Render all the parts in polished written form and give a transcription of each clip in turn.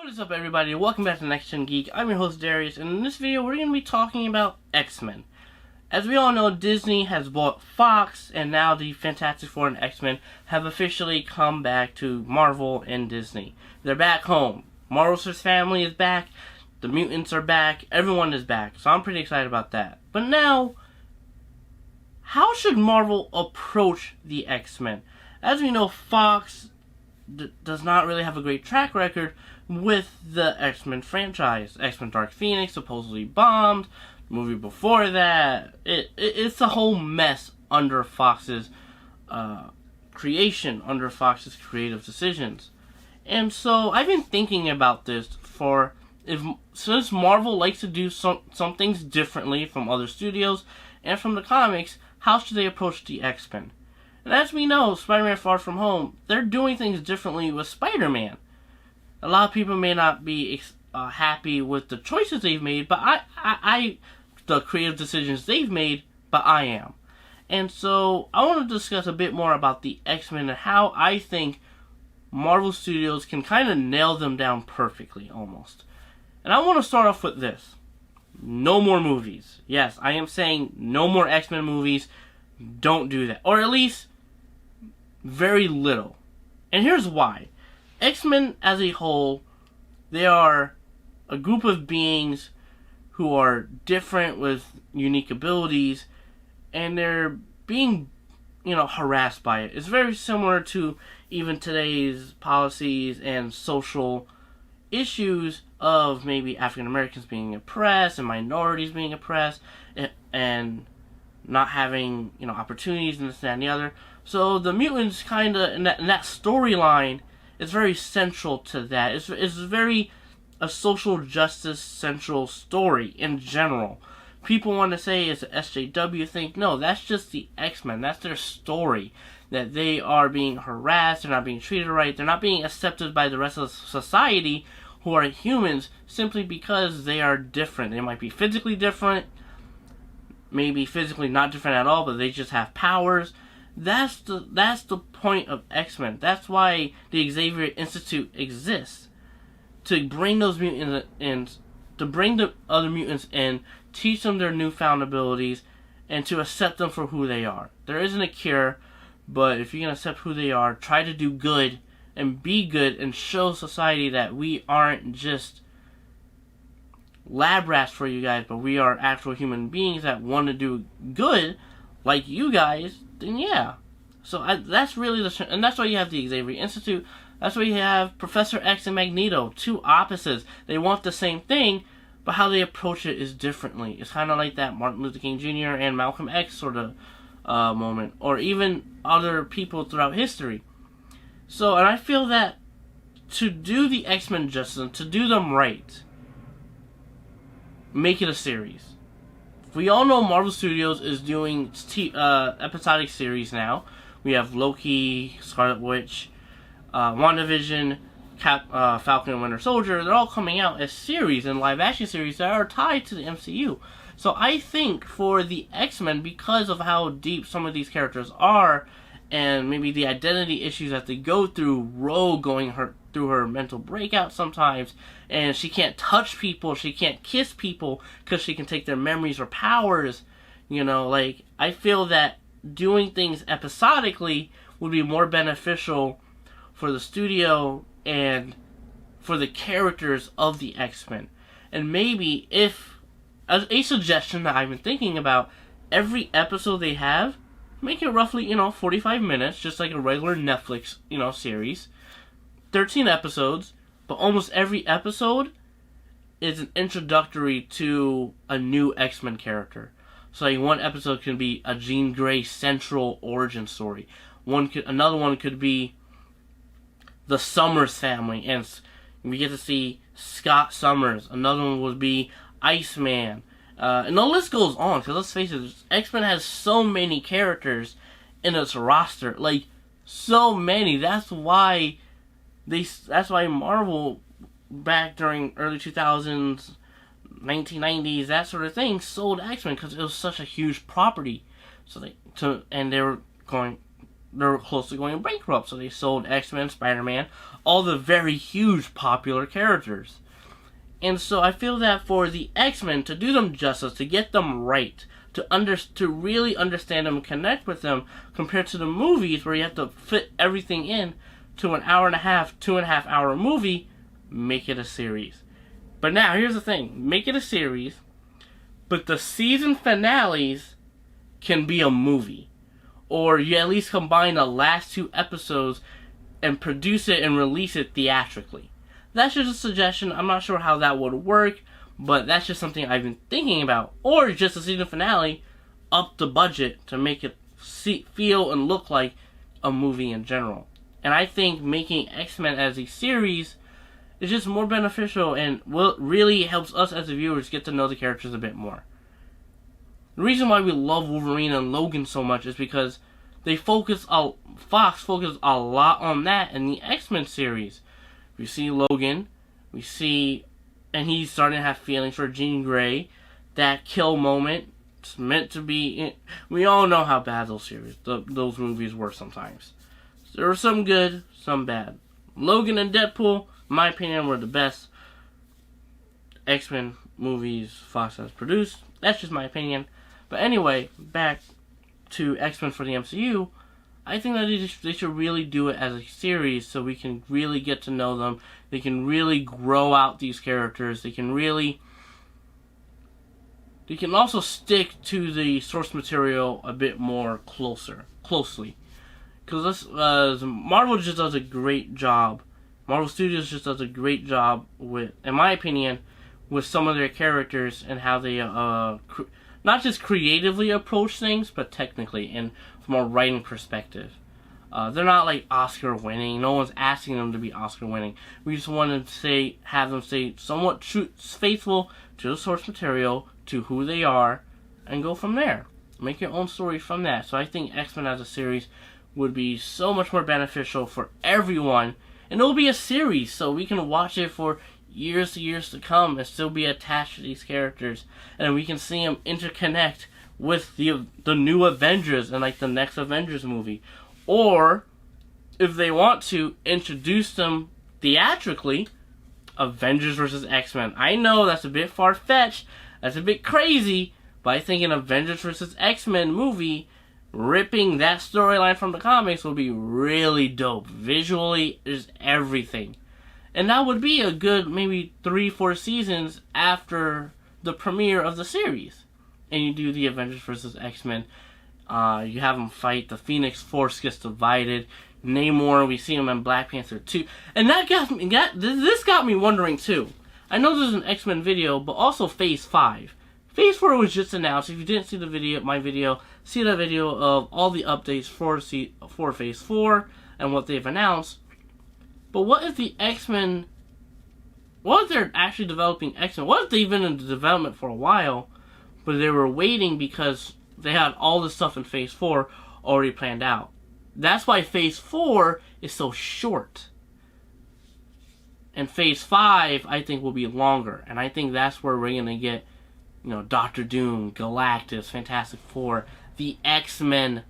What is up, everybody? Welcome back to Next Gen Geek. I'm your host Darius, and in this video we're going to be talking about X-Men. As we all know, Disney has bought Fox, and now the Fantastic Four and X-Men have officially come back to Marvel and Disney. They're back home. Marvel's family is back, the mutants are back, everyone is back, so I'm pretty excited about that. But now, how should Marvel approach the X-Men? As we know, Fox does not really have a great track record with the X-Men franchise. X-Men Dark Phoenix supposedly bombed. The movie before that, it's a whole mess under Fox's creation, under Fox's creative decisions. And so I've been thinking about this since Marvel likes to do some things differently from other studios and from the comics, how should they approach the X-Men? And as we know, Spider-Man Far From Home, they're doing things differently with Spider-Man. A lot of people may not be happy with the choices they've made, but the creative decisions they've made, but I am. And so I want to discuss a bit more about the X-Men and how I think Marvel Studios can kind of nail them down perfectly, almost. And I want to start off with this. No more movies. Yes, I am saying no more X-Men movies. Don't do that. Or at least very little. And here's why. X-Men as a whole, they are a group of beings who are different with unique abilities, and they're being, harassed by it. It's very similar to even today's policies and social issues of maybe African Americans being oppressed and minorities being oppressed and not having, opportunities and this, that, and the other. So the mutants kind of, in that storyline, is very central to that. It's very a social justice central story in general. People want to say it's an SJW thing. No, that's just the X-Men. That's their story. That they are being harassed, they're not being treated right, they're not being accepted by the rest of society who are humans simply because they are different. They might be physically different, maybe physically not different at all, but they just have powers. That's the point of X-Men. That's why the Xavier Institute exists. To bring those mutants in, to bring the other mutants in, teach them their newfound abilities, and to accept them for who they are. There isn't a cure, but if you can accept who they are, try to do good, and be good, and show society that we aren't just lab rats for you guys, but we are actual human beings that want to do good, like you guys, then yeah. So that's really and that's why you have the Xavier Institute. That's why you have Professor X and Magneto, two opposites. They want the same thing, but how they approach it is differently. It's kind of like that Martin Luther King Jr. and Malcolm X sort of moment, or even other people throughout history. So, and I feel that to do the X-Men justice, to do them right, make it a series. We all know Marvel Studios is doing episodic series now. We have Loki, Scarlet Witch, WandaVision, Falcon and Winter Soldier. They're all coming out as series and live-action series that are tied to the MCU. So I think for the X-Men, because of how deep some of these characters are, and maybe the identity issues that they go through, Rogue going through her mental breakout sometimes, and she can't touch people, she can't kiss people, because she can take their memories or powers, I feel that doing things episodically would be more beneficial for the studio and for the characters of the X-Men. And maybe if, as a suggestion that I've been thinking about, every episode they have, make it roughly, 45 minutes, just like a regular Netflix, series. 13 episodes, but almost every episode is an introductory to a new X-Men character. So like one episode can be a Jean Grey central origin story. Another one could be the Summers family, and we get to see Scott Summers. Another one would be Iceman. And the list goes on, because let's face it, X-Men has so many characters in its roster. Like, so many. That's why Marvel, back during early 2000s, 1990s, that sort of thing, sold X-Men, because it was such a huge property. And they were close to going bankrupt, so they sold X-Men, Spider-Man, all the very huge popular characters. And so I feel that for the X-Men, to do them justice, to get them right, to really understand them and connect with them, compared to the movies where you have to fit everything in to an hour and a half, 2.5 hour movie, make it a series. But now, here's the thing. Make it a series, but the season finales can be a movie. Or you at least combine the last 2 episodes and produce it and release it theatrically. That's just a suggestion. I'm not sure how that would work, but that's just something I've been thinking about. Or just a season finale, up the budget to make it feel and look like a movie in general. And I think making X-Men as a series is just more beneficial and really helps us as the viewers get to know the characters a bit more. The reason why we love Wolverine and Logan so much is because Fox focused a lot on that in the X-Men series. We see Logan, and he's starting to have feelings for Jean Grey. That kill moment, it's meant to be. We all know how bad those movies were sometimes. There were some good, some bad. Logan and Deadpool, in my opinion, were the best X-Men movies Fox has produced. That's just my opinion. But anyway, back to X-Men for the MCU. I think that they should really do it as a series so we can really get to know them. They can really grow out these characters. They can also stick to the source material a bit more closely. Because Marvel just does a great job. Marvel Studios just does a great job with, in my opinion, with some of their characters and how they not just creatively approach things, but technically and from a writing perspective. They're not like Oscar winning. No one's asking them to be Oscar winning. We just want to have them stay somewhat faithful to the source material, to who they are, and go from there. Make your own story from that. So I think X-Men as a series would be so much more beneficial for everyone. And it will be a series, so we can watch it for years to come and still be attached to these characters. And we can see them interconnect with the new Avengers and like the next Avengers movie. Or, if they want to, introduce them theatrically, Avengers vs. X-Men. I know that's a bit far-fetched, that's a bit crazy, but I think an Avengers vs. X-Men movie, ripping that storyline from the comics, will be really dope. Visually, is everything. And that would be a good, maybe 3-4 seasons after the premiere of the series. And you do the Avengers vs. X-Men. You have them fight. The Phoenix Force gets divided. Namor, we see him in Black Panther 2. And this got me wondering too. I know there's an X-Men video, but also Phase 5. Phase 4 was just announced. If you didn't see my video, see the video of all the updates for Phase 4 and what they've announced. But what if the X-Men... What if they're actually developing X-Men? What if they've been in development for a while, but they were waiting because they had all this stuff in Phase 4 already planned out? That's why Phase 4 is so short. And Phase 5, I think, will be longer. And I think that's where we're going to get, Doctor Doom, Galactus, Fantastic Four, the X-Men,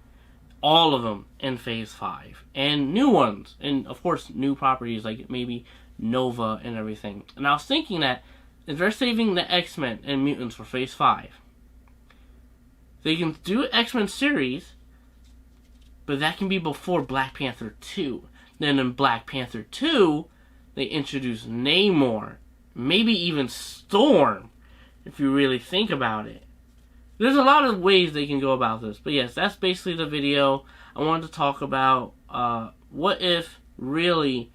all of them in Phase 5. And new ones. And, of course, new properties like maybe Nova and everything. And I was thinking that if they're saving the X-Men and mutants for Phase 5, they can do an X-Men series, but that can be before Black Panther 2. Then in Black Panther 2, they introduce Namor, maybe even Storm, if you really think about it. There's a lot of ways they can go about this. But yes, that's basically the video. I wanted to talk about what if, really,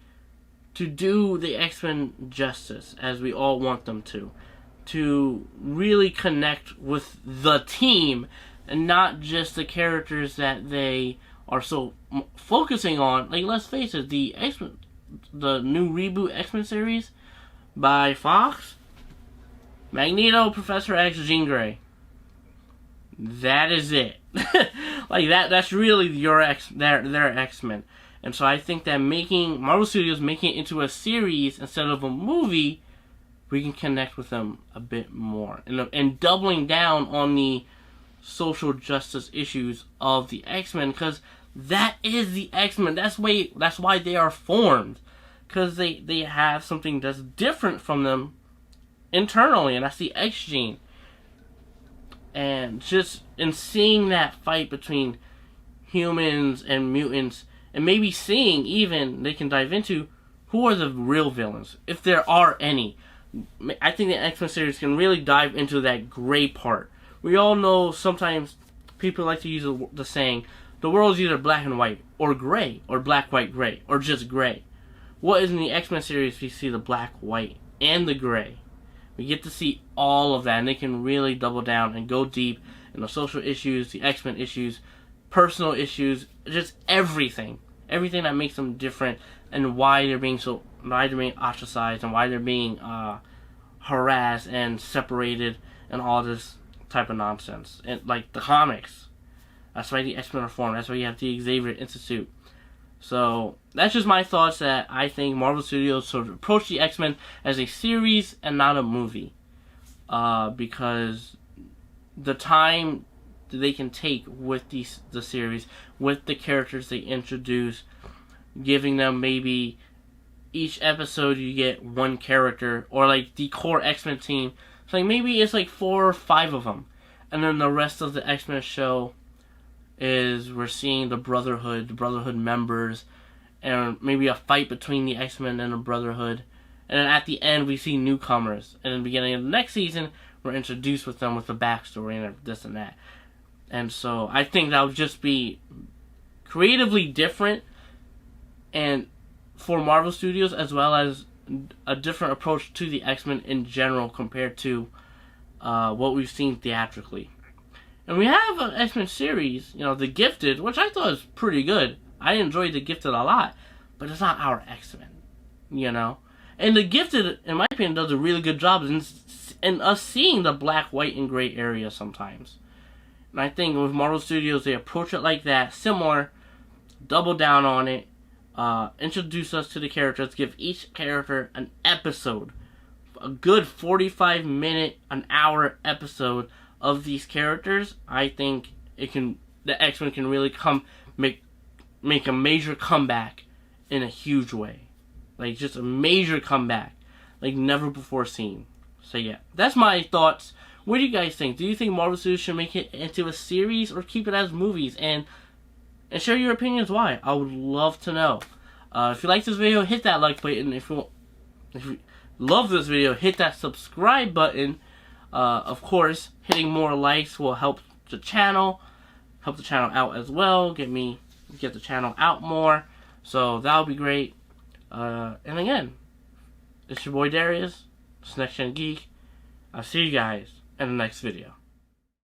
to do the X-Men justice, as we all want them to really connect with the team, and not just the characters that they are so focusing on. Like, let's face it, the X-Men, the new reboot X-Men series by Fox, Magneto, Professor X, Jean Grey. That is it. Like, that's really their X-Men. And so I think that Marvel Studios making it into a series instead of a movie, we can connect with them a bit more. And doubling down on the social justice issues of the X-Men, because that is the X-Men. That's why they are formed. because they have something that's different from them internally, and that's the X gene. And just in seeing that fight between humans and mutants, and maybe seeing even, they can dive into who are the real villains, if there are any. I think the X-Men series can really dive into that gray part. We all know sometimes people like to use the saying, the world is either black and white, or gray, or black, white, gray, or just gray. What is in the X-Men series? We see the black, white, and the gray. We get to see all of that, and they can really double down and go deep in the social issues, the X-Men issues, personal issues, just everything. Everything that makes them different, and why they're being ostracized, and why they're being harassed and separated, and all this type of nonsense. And like the comics, that's why the X-Men are formed. That's why you have the Xavier Institute. So that's just my thoughts, that I think Marvel Studios sort of approach the X-Men as a series and not a movie, because the time that they can take with the series, with the characters they introduce, giving them maybe each episode you get one character, or like the core X-Men team. So like maybe it's like 4 or 5 of them, and then the rest of the X-Men show is we're seeing the Brotherhood members, and maybe a fight between the X-Men and the Brotherhood. And then at the end, we see newcomers. And in the beginning of the next season, we're introduced with them with the backstory and this and that. And so I think that would just be creatively different, and for Marvel Studios, as well as a different approach to the X-Men in general compared to what we've seen theatrically. And we have an X-Men series, The Gifted, which I thought was pretty good. I enjoyed The Gifted a lot, but it's not our X-Men, And The Gifted, in my opinion, does a really good job in us seeing the black, white, and gray area sometimes. And I think with Marvel Studios, they approach it like that, similar, double down on it, introduce us to the characters, give each character an episode, a good 45-minute, an hour episode of these characters. I think the X-Men can really make a major comeback in a huge way. Like, just a major comeback, like never before seen. So yeah, that's my thoughts. What do you guys think? Do you think Marvel Studios should make it into a series or keep it as movies? And share your opinions why. I would love to know. If you like this video, hit that like button. If you love this video, hit that subscribe button. Of course, hitting more likes will help the channel out as well. Get the channel out more. So that would be great. And again, it's your boy Darius, it's Next Gen Geek. I'll see you guys in the next video.